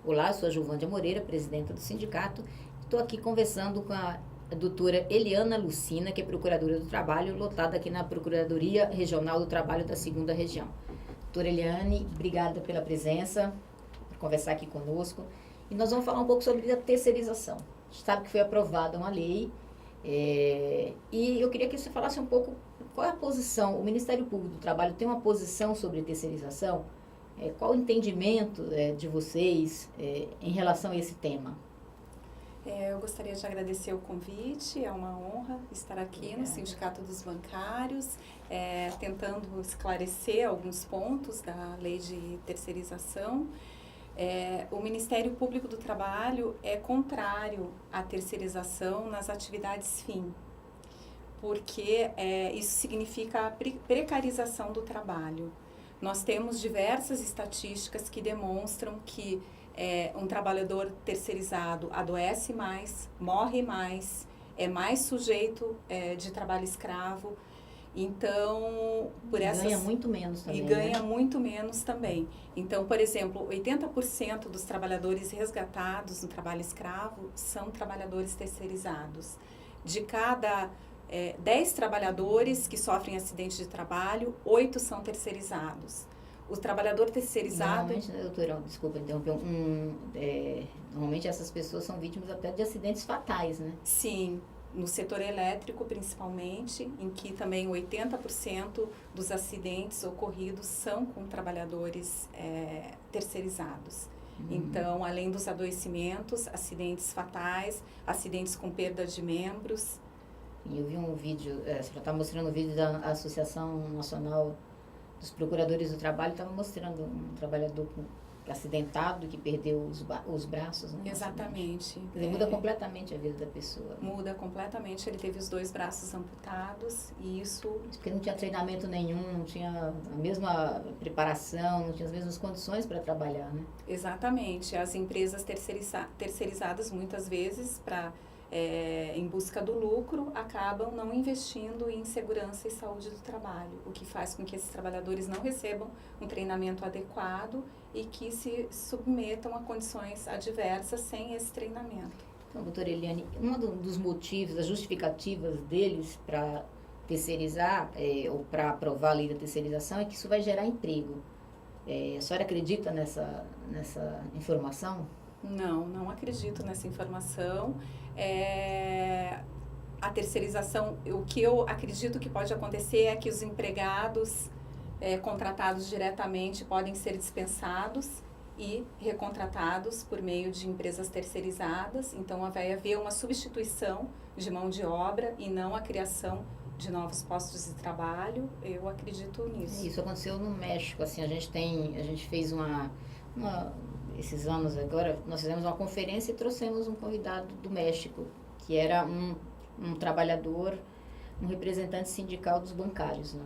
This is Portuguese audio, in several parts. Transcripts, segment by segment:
Olá, eu sou a Giovândia Moreira, presidenta do sindicato. Estou aqui conversando com a doutora Eliana Lucina, que é procuradora do trabalho, lotada aqui na Procuradoria Regional do Trabalho da 2ª Região. Doutora Eliane, obrigada pela presença, por conversar aqui conosco. E nós vamos falar um pouco sobre a terceirização. A gente sabe que foi aprovada uma lei, e eu queria que você falasse um pouco qual é a posição. O Ministério Público do Trabalho tem uma posição sobre terceirização? Qual o entendimento de vocês em relação a esse tema? Eu gostaria de agradecer o convite, é uma honra estar aqui no Sindicato dos Bancários, tentando esclarecer alguns pontos da lei de terceirização. O Ministério Público do Trabalho é contrário à terceirização nas atividades fim, porque isso significa a precarização do trabalho. Nós temos diversas estatísticas que demonstram que um trabalhador terceirizado adoece mais, morre mais, é mais sujeito de trabalho escravo. Então, ganha muito menos também. E ganha muito menos também. Então, por exemplo, 80% dos trabalhadores resgatados no trabalho escravo são trabalhadores terceirizados. De cada 10 trabalhadores que sofrem acidente de trabalho, 8 são terceirizados. O trabalhador terceirizado... Normalmente, doutora, desculpa interromper, normalmente essas pessoas são vítimas até de acidentes fatais, né? Sim, no setor elétrico principalmente, em que também 80% dos acidentes ocorridos são com trabalhadores terceirizados. Então, além dos adoecimentos, acidentes fatais, acidentes com perda de membros. E eu vi um vídeo, você já está mostrando o vídeo da Associação Nacional dos Procuradores do Trabalho, estava mostrando um trabalhador acidentado que perdeu os braços, né? Exatamente. Quer dizer, muda completamente a vida da pessoa. Muda completamente, ele teve os 2 braços amputados e isso... Porque não tinha treinamento nenhum, não tinha a mesma preparação, não tinha as mesmas condições para trabalhar, né? Exatamente. As empresas terceirizadas, muitas vezes, em busca do lucro, acabam não investindo em segurança e saúde do trabalho, o que faz com que esses trabalhadores não recebam um treinamento adequado e que se submetam a condições adversas sem esse treinamento. Então, doutora Eliane, um dos motivos, as justificativas deles para terceirizar ou para aprovar a lei da terceirização é que isso vai gerar emprego. A senhora acredita nessa informação? Não acredito nessa informação. A terceirização, o que eu acredito que pode acontecer é que os empregados contratados diretamente podem ser dispensados e recontratados por meio de empresas terceirizadas. Então, vai haver uma substituição de mão de obra e não a criação de novos postos de trabalho. Eu acredito nisso. Isso aconteceu no México. Assim, a gente fez esses anos agora, nós fizemos uma conferência e trouxemos um convidado do México, que era um trabalhador, um representante sindical dos bancários, né?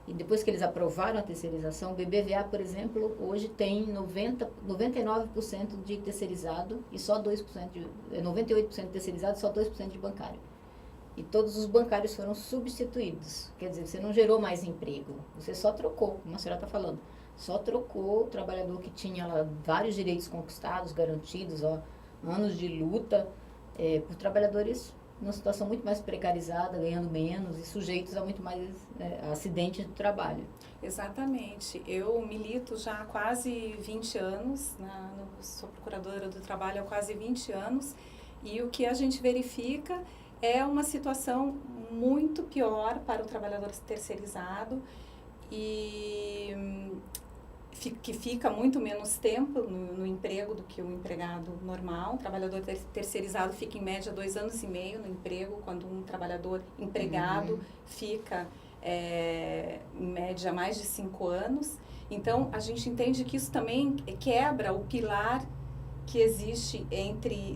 E depois que eles aprovaram a terceirização, o BBVA, por exemplo, hoje tem 99% de terceirizado e só 98% de terceirizado e só 2% de bancário. E todos os bancários foram substituídos. Quer dizer, você não gerou mais emprego, você só trocou, como a senhora está falando. Só trocou o trabalhador que tinha lá vários direitos conquistados, garantidos, anos de luta, por trabalhadores numa situação muito mais precarizada, ganhando menos e sujeitos a muito mais acidentes do trabalho. Exatamente. Eu milito já há quase 20 anos, sou procuradora do trabalho há quase 20 anos, e o que a gente verifica é uma situação muito pior para o trabalhador terceirizado e que fica muito menos tempo no emprego do que o empregado normal. O trabalhador terceirizado fica em média 2 anos e meio no emprego, quando um trabalhador empregado fica em média mais de 5 anos. Então, a gente entende que isso também quebra o pilar que existe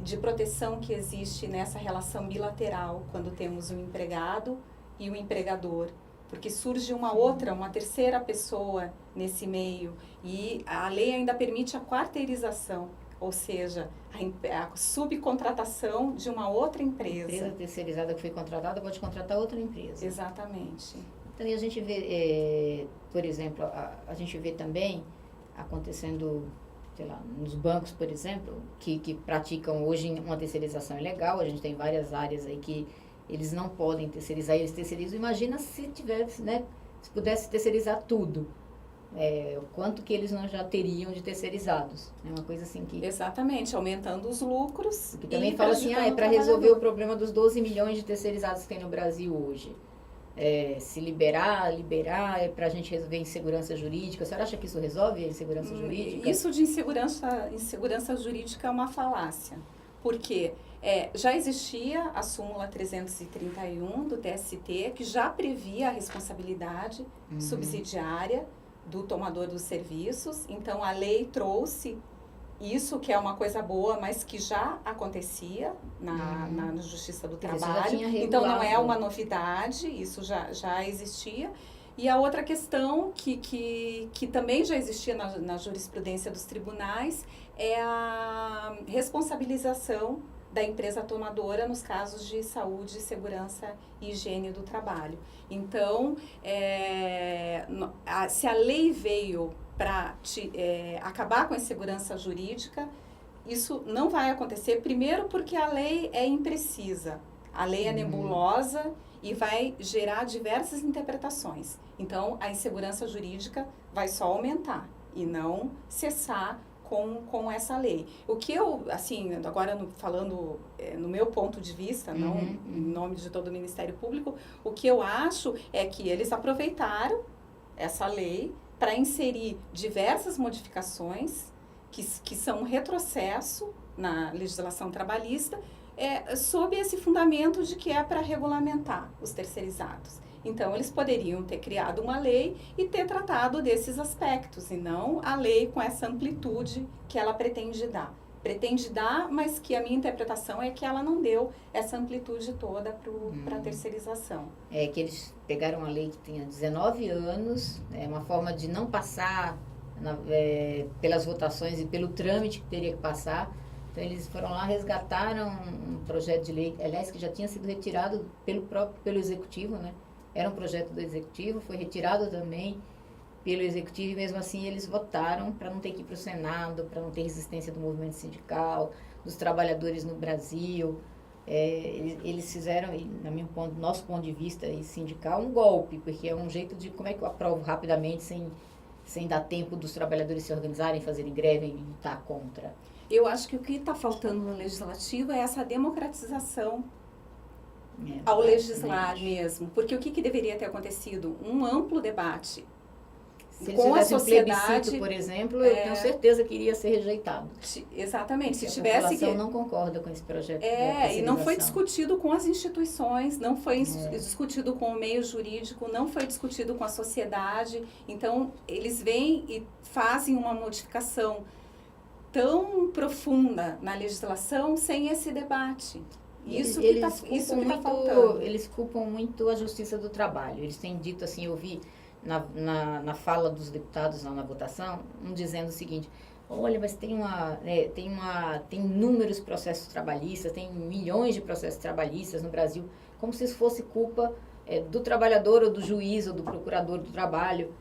de proteção que existe nessa relação bilateral, quando temos o empregado e o empregador. Porque surge uma terceira pessoa nesse meio, e a lei ainda permite a quarteirização, ou seja, a subcontratação de uma outra empresa. A empresa terceirizada que foi contratada pode contratar outra empresa. Exatamente. Então, e a gente vê, por exemplo, a gente vê também acontecendo sei lá, nos bancos, por exemplo, que praticam hoje uma terceirização ilegal, a gente tem várias áreas aí que eles não podem terceirizar, eles terceirizam. Imagina se tivesse, né, se pudesse terceirizar tudo. O quanto que eles não já teriam de terceirizados. É uma coisa assim que... Exatamente, aumentando os lucros. Que também fala assim, é para resolver o problema dos 12 milhões de terceirizados que tem no Brasil hoje. Se liberar, é para a gente resolver insegurança jurídica. A senhora acha que isso resolve a insegurança jurídica? Isso de insegurança jurídica é uma falácia. Porque já existia a súmula 331 do TST, que já previa a responsabilidade subsidiária do tomador dos serviços. Então, a lei trouxe isso, que é uma coisa boa, mas que já acontecia na Justiça do Trabalho. Então, não é uma novidade, isso já existia. E a outra questão que também já existia na jurisprudência dos tribunais é a responsabilização da empresa tomadora nos casos de saúde, segurança e higiene do trabalho. Então, se a lei veio para acabar com a insegurança jurídica, isso não vai acontecer. Primeiro porque a lei é imprecisa, a lei é nebulosa e vai gerar diversas interpretações. Então, a insegurança jurídica vai só aumentar e não cessar com essa lei. O que eu, assim, agora falando no meu ponto de vista, não em nome de todo o Ministério Público, o que eu acho é que eles aproveitaram essa lei para inserir diversas modificações que são um retrocesso na legislação trabalhista, sob esse fundamento de que é para regulamentar os terceirizados. Então, eles poderiam ter criado uma lei e ter tratado desses aspectos, e não a lei com essa amplitude que ela pretende dar. Pretende dar, mas que a minha interpretação é que ela não deu essa amplitude toda para a terceirização. Que eles pegaram uma lei que tinha 19 anos, uma forma de não passar pelas votações e pelo trâmite que teria que passar. Então, eles foram lá, resgataram um projeto de lei, aliás, que já tinha sido retirado pelo Executivo, né? Era um projeto do Executivo, foi retirado também pelo Executivo, e mesmo assim eles votaram para não ter que ir para o Senado, para não ter resistência do movimento sindical, dos trabalhadores no Brasil. Eles fizeram, nosso ponto de vista sindical, um golpe, porque é um jeito de como é que eu aprovo rapidamente, sem dar tempo dos trabalhadores se organizarem, fazerem greve e lutar contra. Eu acho que o que está faltando no Legislativo é essa democratização ao legislar mesmo. Porque o que deveria ter acontecido? Um amplo debate com a sociedade. Um plebiscito, por exemplo, eu tenho certeza que iria ser rejeitado. Exatamente. Se tivesse a população não concorda com esse projeto. E não foi discutido com as instituições, não foi discutido com o meio jurídico, não foi discutido com a sociedade. Então, eles vêm e fazem uma modificação tão profunda na legislação sem esse debate. Isso que está faltando. Eles culpam muito a Justiça do Trabalho. Eles têm dito assim, eu vi na fala dos deputados na votação, dizendo o seguinte: olha, mas tem inúmeros processos trabalhistas, tem milhões de processos trabalhistas no Brasil, como se isso fosse culpa do trabalhador ou do juiz ou do procurador do trabalho.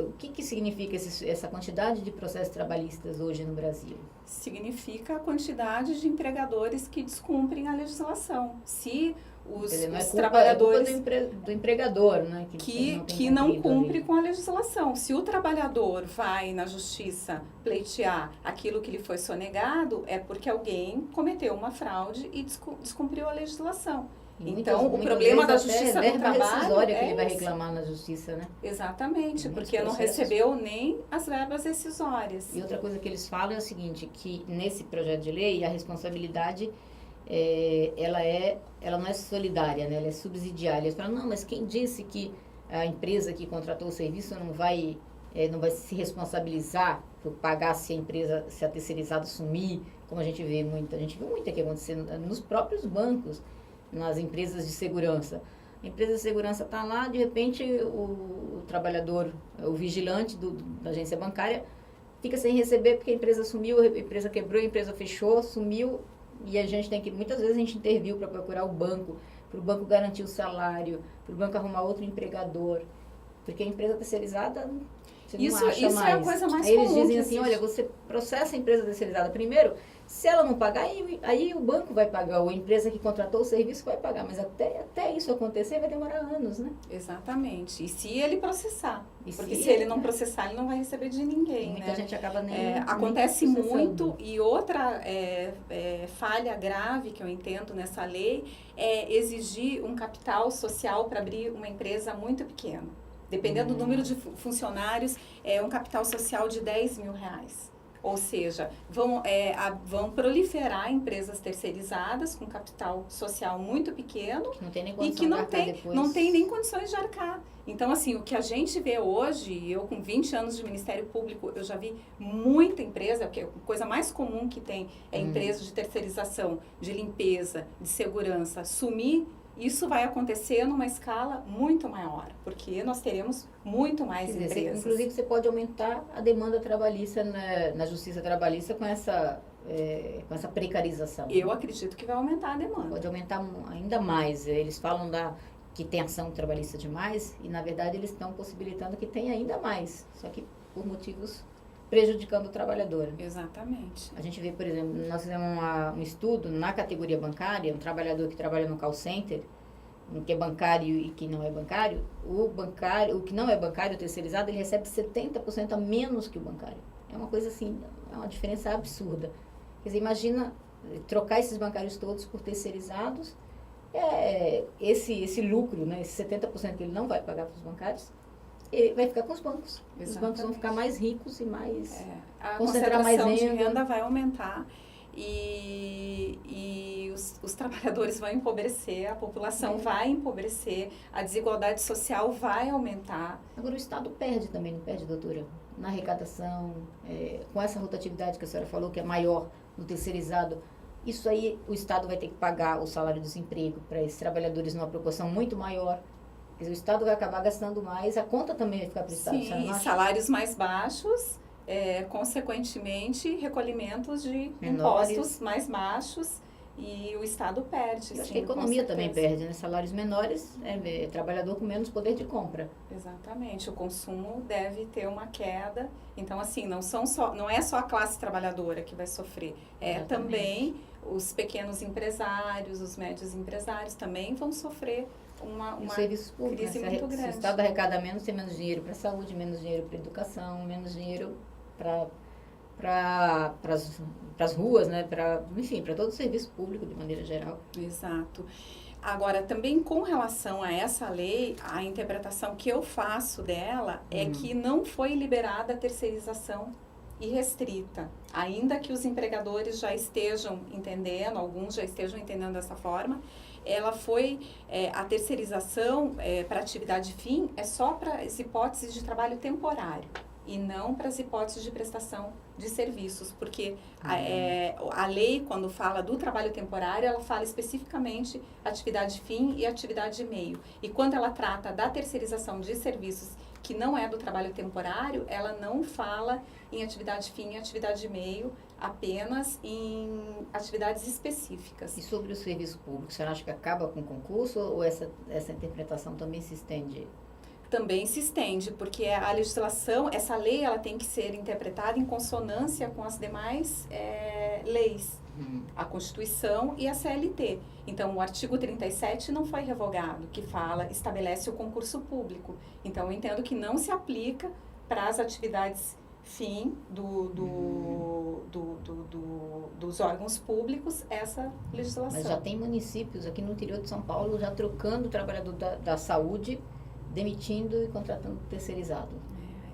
O que significa essa quantidade de processos trabalhistas hoje no Brasil? Significa a quantidade de empregadores que descumprem a legislação. Se os trabalhadores... do empregador, né? Que não cumpre com a legislação. Se o trabalhador vai na justiça pleitear aquilo que lhe foi sonegado, é porque alguém cometeu uma fraude e descumpriu a legislação. Então, o problema da Justiça do Trabalho que ele vai reclamar na Justiça, né? Exatamente, porque não recebeu nem as verbas rescisórias. E outra coisa que eles falam é o seguinte, que nesse projeto de lei a responsabilidade ela não é solidária, né? Ela é subsidiária. Eles falam, não, mas quem disse que a empresa que contratou o serviço não vai se responsabilizar por pagar se a terceirizada sumir, como a gente viu muito aqui acontecendo nos próprios bancos, nas empresas de segurança. A empresa de segurança está lá, de repente o trabalhador, o vigilante da agência bancária fica sem receber porque a empresa sumiu, a empresa quebrou, a empresa fechou, sumiu, e a gente muitas vezes a gente interviu para procurar o banco, para o banco garantir o salário, para o banco arrumar outro empregador, porque a empresa terceirizada Você não acha isso mais. É a coisa mais aí comum. Eles dizem que assim, existe. olha, você processa a empresa terceirizada primeiro, se ela não pagar, aí o banco vai pagar, ou a empresa que contratou o serviço vai pagar. Mas até isso acontecer vai demorar anos, né? Exatamente. E se ele processar. E Porque se ele não processar, ele não vai receber de ninguém, muita né? gente acaba Acontece nem processando. muito. E outra falha grave que eu entendo nessa lei é exigir um capital social para abrir uma empresa muito pequena. Dependendo do número de funcionários, é um capital social de R$10.000. Ou seja, vão proliferar empresas terceirizadas com capital social muito pequeno que não tem nem e que não depois. tem nem condições de arcar. Então, assim, o que a gente vê hoje, eu com 20 anos de Ministério Público, eu já vi muita empresa, porque a coisa mais comum que tem é empresa de terceirização, de limpeza, de segurança, sumir. Isso vai acontecer numa escala muito maior, porque nós teremos muito mais empresas. Inclusive, você pode aumentar a demanda trabalhista na Justiça Trabalhista com essa precarização. Eu acredito que vai aumentar a demanda. Pode aumentar ainda mais. Eles falam que tem ação trabalhista demais e, na verdade, eles estão possibilitando que tenha ainda mais, só que por motivos prejudicando o trabalhador. Exatamente. A gente vê, por exemplo, nós fizemos um estudo na categoria bancária, um trabalhador que trabalha no call center, que é bancário e que não é bancário, o que não é bancário, o terceirizado, ele recebe 70% a menos que o bancário. É uma coisa assim, é uma diferença absurda. Quer dizer, imagina trocar esses bancários todos por terceirizados, esse lucro, né, esse 70% que ele não vai pagar para os bancários, ele vai ficar com os bancos. Exatamente. Os bancos vão ficar mais ricos e mais... A concentrar mais concentração de renda vai aumentar e os trabalhadores vão empobrecer, a população vai empobrecer, a desigualdade social vai aumentar. Agora, o Estado perde também, não perde, doutora? Na arrecadação, com essa rotatividade que a senhora falou, que é maior no terceirizado, isso aí o Estado vai ter que pagar o salário de desemprego para esses trabalhadores numa proporção muito maior. Quer dizer, o Estado vai acabar gastando mais, a conta também vai ficar para o Estado. Sim, salários mais baixos, consequentemente, recolhimentos de impostos mais baixos e o Estado perde. Eu acho que a economia também perde, né? Salários menores, trabalhador com menos poder de compra. Exatamente, o consumo deve ter uma queda. Então, assim, não é só a classe trabalhadora que vai sofrer, também os pequenos empresários, os médios empresários também vão sofrer uma crise muito grande. Se o Estado arrecada menos, tem menos dinheiro para a saúde, menos dinheiro para a educação, menos dinheiro para as ruas, né? Enfim, para todo o serviço público de maneira geral. Exato. Agora, também com relação a essa lei, a interpretação que eu faço dela é que não foi liberada a terceirização irrestrita. Ainda que os empregadores já estejam entendendo, alguns já estejam entendendo dessa forma, ela foi, a terceirização para atividade fim é só para as hipóteses de trabalho temporário e não para as hipóteses de prestação de serviços, porque a lei, quando fala do trabalho temporário, ela fala especificamente atividade fim e atividade meio. E quando ela trata da terceirização de serviços que não é do trabalho temporário, ela não fala em atividade fim e atividade meio, apenas em atividades específicas. E sobre o serviço público, você acha que acaba com o concurso ou essa interpretação também se estende? Também se estende, porque a legislação, essa lei, ela tem que ser interpretada em consonância com as demais leis, a Constituição e a CLT. Então, o artigo 37 não foi revogado, que estabelece o concurso público. Então, eu entendo que não se aplica para as atividades fim dos órgãos públicos essa legislação. Mas já tem municípios aqui no interior de São Paulo já trocando o trabalhador da saúde, demitindo e contratando terceirizado.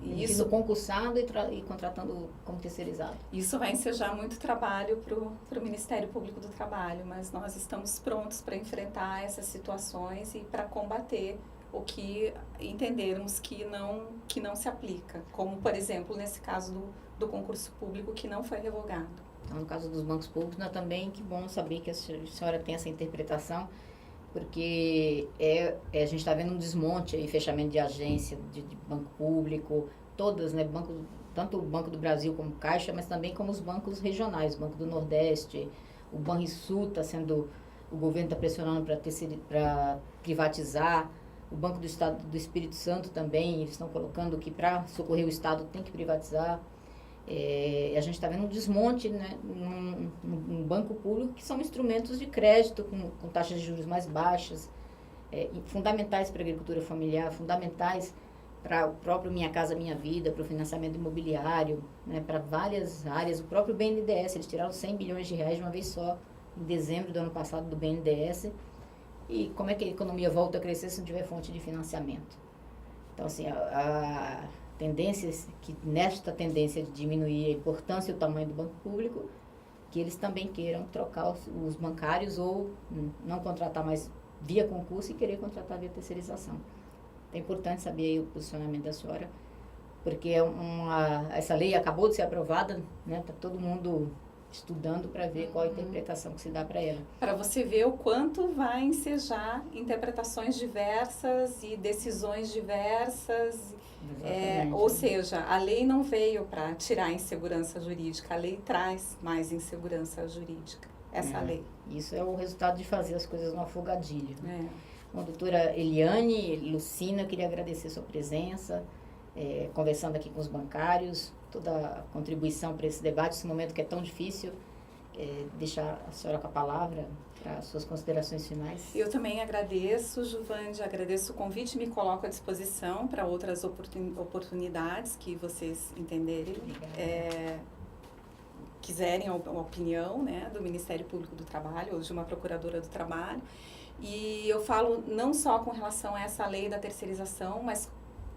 Demitindo concursado e contratando como terceirizado. Isso vai ensejar muito trabalho para o Ministério Público do Trabalho, mas nós estamos prontos para enfrentar essas situações e para combater o que entendermos que não se aplica, como, por exemplo, nesse caso do concurso público que não foi revogado. Então, no caso dos bancos públicos, também que bom saber que a senhora tem essa interpretação, porque a gente está vendo um desmonte e fechamento de agência, de banco público, todas, né, tanto o Banco do Brasil como Caixa, mas também como os bancos regionais, o Banco do Nordeste, o Banrisul está sendo, o governo está pressionando para privatizar, O Banco do Estado do Espírito Santo também, eles estão colocando que para socorrer o Estado tem que privatizar. A gente está vendo um desmonte, né, num banco público, que são instrumentos de crédito com taxas de juros mais baixas, fundamentais para a agricultura familiar, fundamentais para o próprio Minha Casa Minha Vida, para o financiamento imobiliário, né, para várias áreas. O próprio BNDES, eles tiraram 100 bilhões de reais de uma vez só, em dezembro do ano passado, do BNDES. E como é que a economia volta a crescer se não tiver fonte de financiamento? Então, assim, a tendência, que nesta tendência de diminuir a importância e o tamanho do banco público, que eles também queiram trocar os bancários ou não contratar mais via concurso e querer contratar via terceirização. É importante saber aí o posicionamento da senhora, porque essa lei acabou de ser aprovada, né? Está todo mundo estudando para ver qual a interpretação que se dá para ela. Para você ver o quanto vai ensejar interpretações diversas e decisões diversas. Ou seja, a lei não veio para tirar a insegurança jurídica, a lei traz mais insegurança jurídica, essa lei. Isso é o resultado de fazer as coisas no afogadilho. Né? Bom, doutora Eliane, Lucina, eu queria agradecer a sua presença, conversando aqui com os bancários, toda a contribuição para esse debate, esse momento que é tão difícil, deixar a senhora com a palavra para as suas considerações finais. Eu também agradeço, Juvande, agradeço o convite e me coloco à disposição para outras oportunidades que vocês entenderem, quiserem a opinião, né, do Ministério Público do Trabalho ou de uma procuradora do trabalho. E eu falo não só com relação a essa lei da terceirização, mas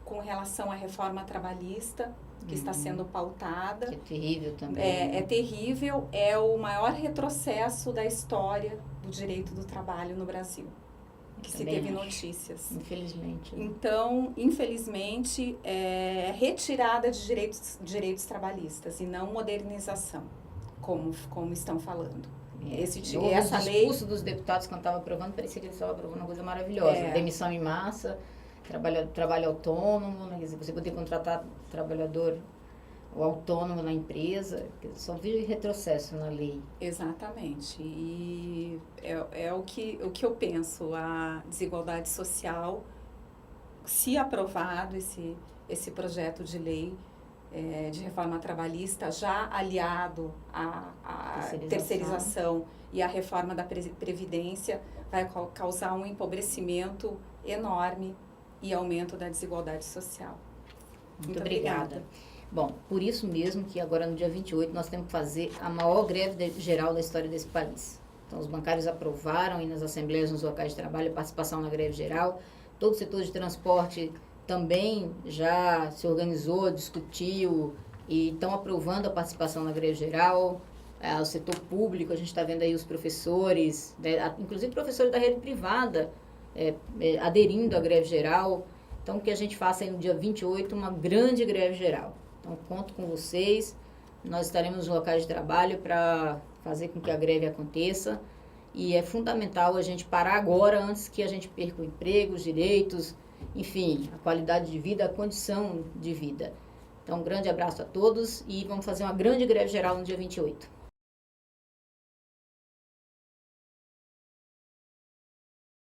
com relação à reforma trabalhista, que está sendo pautada. Que é terrível também. É terrível, é o maior retrocesso da história do direito do trabalho no Brasil, que se teve notícias. Infelizmente. Então, infelizmente, é retirada de direitos trabalhistas e não modernização, como estão falando. Essa lei... O discurso dos deputados, quando estava aprovando, parecia que eles estavam aprovando uma coisa maravilhosa. Demissão em massa, trabalho autônomo, né? Quer dizer, você poder contratar trabalhador ou autônomo na empresa, só vi retrocesso na lei. Exatamente. E é o que eu penso, a desigualdade social, se aprovado esse projeto de lei de reforma trabalhista, já aliado à terceirização e à reforma da Previdência, vai causar um empobrecimento enorme e aumento da desigualdade social. Muito obrigada. Bom, por isso mesmo que agora no dia 28 nós temos que fazer a maior greve geral da história desse país. Então os bancários aprovaram e nas assembleias, nos locais de trabalho, a participação na greve geral. Todo o setor de transporte também já se organizou, discutiu e estão aprovando a participação na greve geral. O setor público, a gente está vendo aí os professores, inclusive professores da rede privada, aderindo à greve geral. Então, que a gente faça aí no dia 28 uma grande greve geral. Então, conto com vocês. Nós estaremos nos locais de trabalho para fazer com que a greve aconteça. E é fundamental a gente parar agora, antes que a gente perca o emprego, os direitos, enfim, a qualidade de vida, a condição de vida. Então, um grande abraço a todos e vamos fazer uma grande greve geral no dia 28.